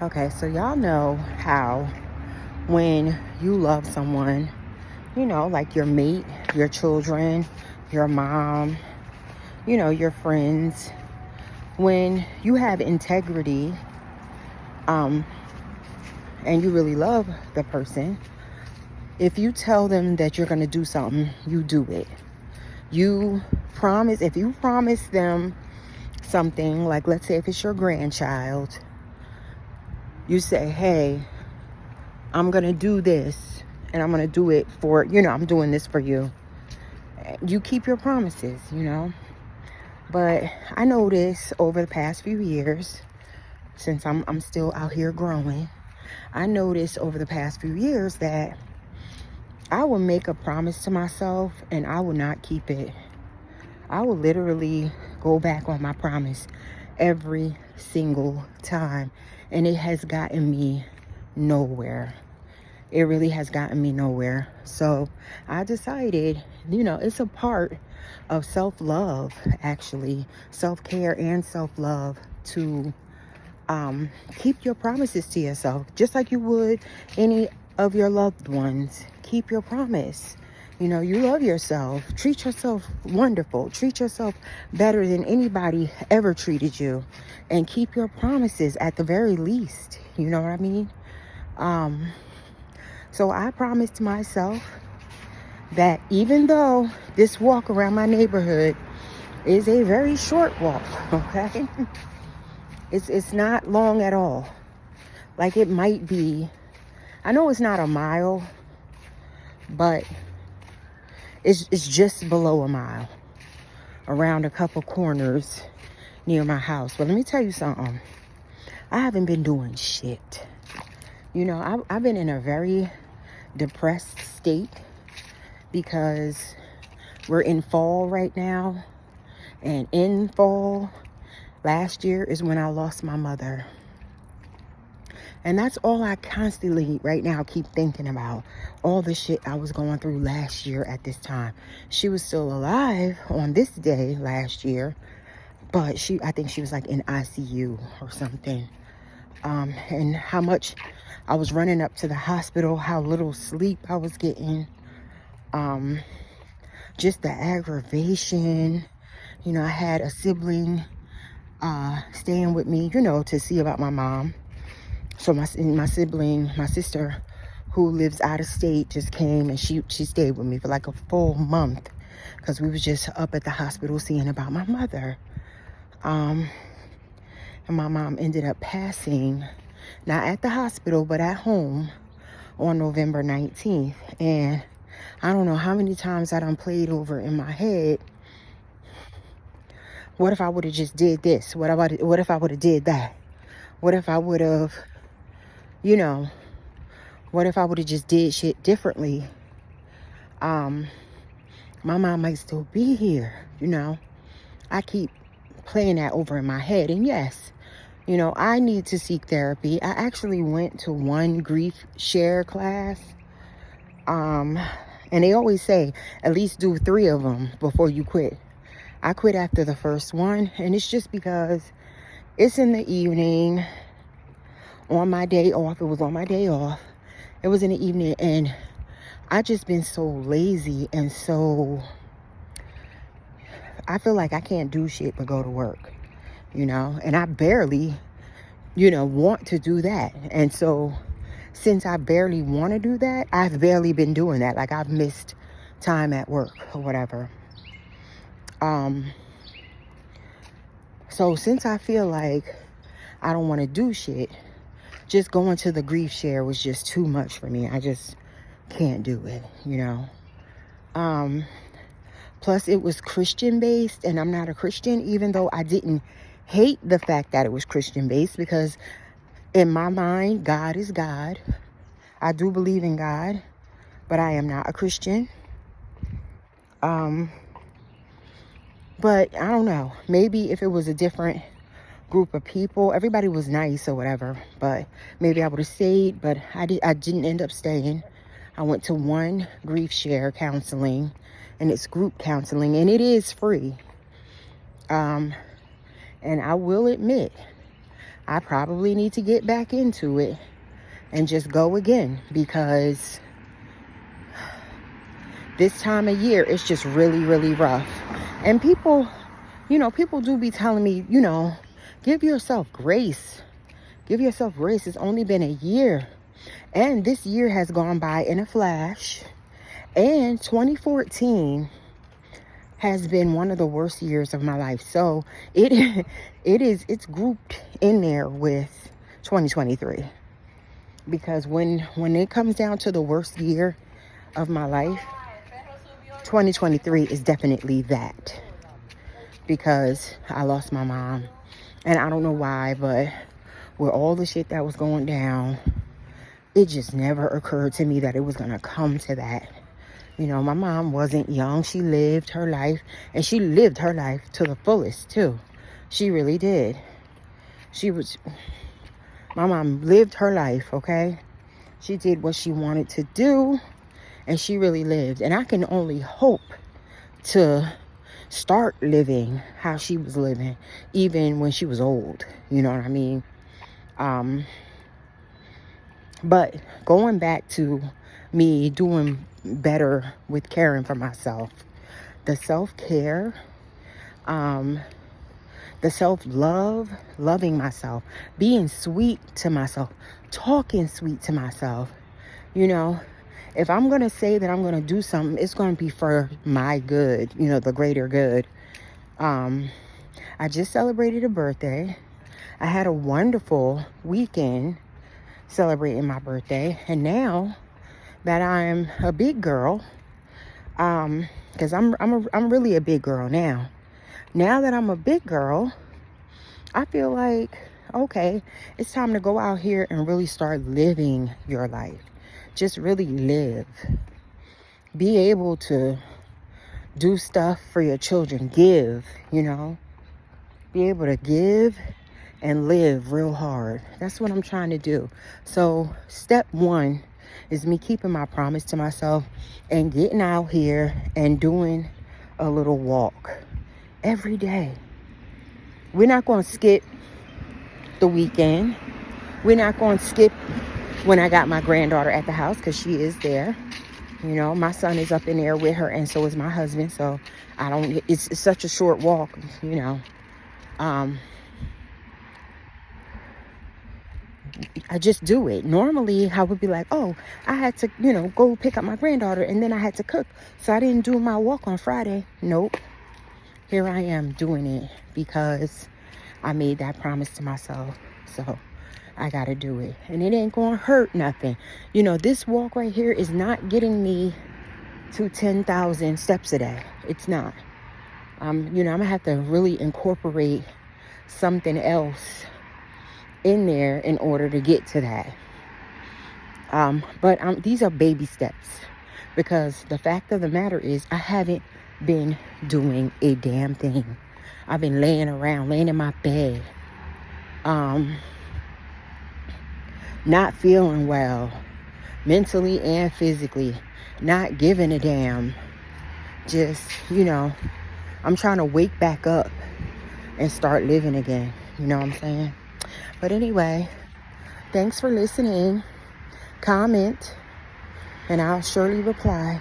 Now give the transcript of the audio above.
Okay, so y'all know how when you love someone, like your mate, your children, your mom, your friends, when you have integrity, um, and you really love the person, if you tell them that you're going to do something, you do it. If you promise them something, like let's say if it's your grandchild, you say, hey, I'm going to do this and I'm going to do it for, I'm doing this for you. You keep your promises, But I noticed over the past few years, since I'm still out here growing, I noticed over the past few years that I will make a promise to myself and I will not keep it. I will literally go back on my promise every single time. And it has gotten me nowhere. It really has gotten me nowhere. So I decided, it's a part of self-love, actually, self-care and self-love, to keep your promises to yourself, just like you would any of your loved ones. Keep your promise. You love yourself. Treat yourself wonderful. Treat yourself better than anybody ever treated you. And keep your promises at the very least. You know what I mean? So I promised myself that even though this walk around my neighborhood is a very short walk, okay? It's not long at all. Like it might be, I know it's not a mile, but it's just below a mile, around a couple corners near my house. But let me tell you something. I haven't been doing shit. I've been in a very depressed state because we're in fall right now. And in fall, last year is when I lost my mother. And that's all I constantly right now keep thinking about. All the shit I was going through last year at this time. She was still alive on this day last year, but I think she was like in ICU or something. And how much I was running up to the hospital, how little sleep I was getting. Just the aggravation. I had a sibling staying with me, to see about my mom. So my sibling, my sister, who lives out of state, just came and she stayed with me for like a full month because we was just up at the hospital seeing about my mother. And my mom ended up passing, not at the hospital, but at home on November 19th. And I don't know how many times I done played over in my head, what if I would have just did this? What if I would have did that? What if I would have, what if I would have just did shit differently? My mom might still be here, I keep playing that over in my head. And yes, I need to seek therapy. I actually went to one grief share class. And they always say, at least do 3 of them before you quit. I quit after the first one. And it's just because it's in the evening on my day off. It was on my day off. It was in the evening, and I just been so lazy and so, I feel like I can't do shit but go to work, and I barely, want to do that. And so since I barely want to do that, I've barely been doing that. Like I've missed time at work or whatever. So since I feel like I don't want to do shit, just going to the grief share was just too much for me. I just can't do it, Plus it was Christian based, and I'm not a Christian, even though I didn't hate the fact that it was Christian based, because in my mind, God is God. I do believe in God, but I am not a Christian. But I don't know, maybe if it was a different group of people, everybody was nice or whatever, but maybe I would have stayed. But I didn't end up staying. I went to one grief share counseling, and it's group counseling, and it is free. And I will admit, I probably need to get back into it and just go again, because this time of year it's just really, really rough. And people, people do be telling me, give yourself grace. Give yourself grace. It's only been a year. And this year has gone by in a flash. And 2014 has been one of the worst years of my life. So it's grouped in there with 2023. Because when it comes down to the worst year of my life, 2023 is definitely that. Because I lost my mom. And I don't know why, but with all the shit that was going down, it just never occurred to me that it was going to come to that. My mom wasn't young. She lived her life, and she lived her life to the fullest too. She really did. My mom lived her life, okay? She did what she wanted to do, and she really lived. And I can only hope to start living how she was living, even when she was old. You know what I mean? But going back to me doing better with caring for myself, the self-care, the self-love, loving myself, being sweet to myself, talking sweet to myself. If I'm going to say that I'm going to do something, it's going to be for my good, the greater good. I just celebrated a birthday. I had a wonderful weekend celebrating my birthday. And now that I'm a big girl, because I'm really a big girl now. Now that I'm a big girl, I feel like, okay, it's time to go out here and really start living your life. Just really live. Be able to do stuff for your children. Give, Be able to give and live real hard. That's what I'm trying to do. So step one is me keeping my promise to myself and getting out here and doing a little walk every day. We're not going to skip the weekend. We're not going to skip when I got my granddaughter at the house, because she is there. My son is up in there with her, and so is my husband. So it's such a short walk, I just do it. Normally, I would be like, oh, I had to, go pick up my granddaughter, and then I had to cook. So I didn't do my walk on Friday. Nope. Here I am doing it because I made that promise to myself. So I got to do it. And it ain't going to hurt nothing. This walk right here is not getting me to 10,000 steps a day. It's not. I'm going to have to really incorporate something else in there in order to get to that. But these are baby steps, because the fact of the matter is I haven't been doing a damn thing. I've been laying in my bed, not feeling well, mentally and physically, not giving a damn. Just, I'm trying to wake back up and start living again. You know what I'm saying? But anyway, thanks for listening. Comment, and I'll surely reply.